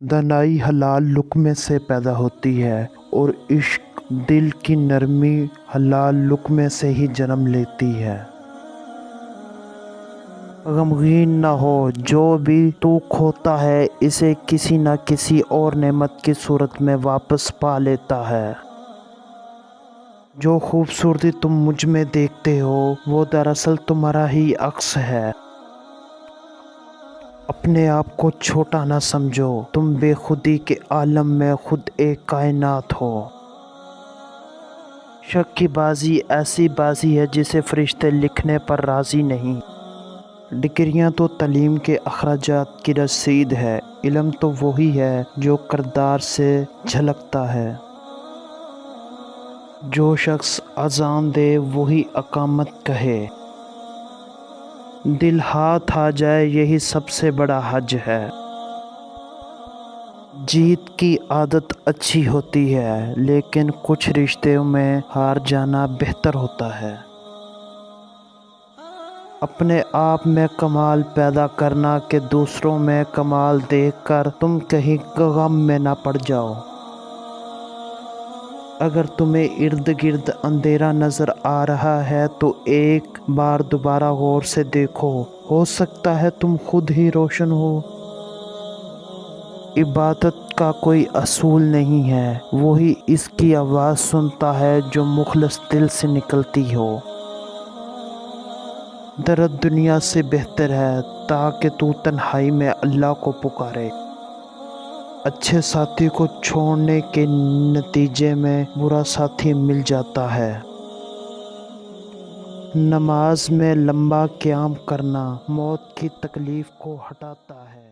دانائی حلال لقمے سے پیدا ہوتی ہے اور عشق دل کی نرمی حلال لقمے سے ہی جنم لیتی ہے۔ غمگین نہ ہو، جو بھی تو کھوتا ہے اسے کسی نہ کسی اور نعمت کی صورت میں واپس پا لیتا ہے۔ جو خوبصورتی تم مجھ میں دیکھتے ہو وہ دراصل تمہارا ہی عکس ہے۔ اپنے آپ کو چھوٹا نہ سمجھو، تم بے خودی کے عالم میں خود ایک کائنات ہو۔ شک کی بازی ایسی بازی ہے جسے فرشتے لکھنے پر راضی نہیں۔ ڈگریاں تو تعلیم کے اخراجات کی رسید ہے، علم تو وہی ہے جو کردار سے جھلکتا ہے۔ جو شخص اذان دے وہی اقامت کہے، دل ہاتھ آ جائے یہی سب سے بڑا حج ہے۔ جیت کی عادت اچھی ہوتی ہے لیکن کچھ رشتوں میں ہار جانا بہتر ہوتا ہے۔ اپنے آپ میں کمال پیدا کرنا کہ دوسروں میں کمال دیکھ کر تم کہیں غم میں نہ پڑ جاؤ۔ اگر تمہیں ارد گرد اندھیرا نظر آ رہا ہے تو ایک بار دوبارہ غور سے دیکھو، ہو سکتا ہے تم خود ہی روشن ہو۔ عبادت کا کوئی اصول نہیں ہے، وہی اس کی آواز سنتا ہے جو مخلص دل سے نکلتی ہو۔ درد دنیا سے بہتر ہے تاکہ تو تنہائی میں اللہ کو پکارے۔ اچھے ساتھی کو چھوڑنے کے نتیجے میں برا ساتھی مل جاتا ہے۔ نماز میں لمبا قیام کرنا موت کی تکلیف کو ہٹاتا ہے۔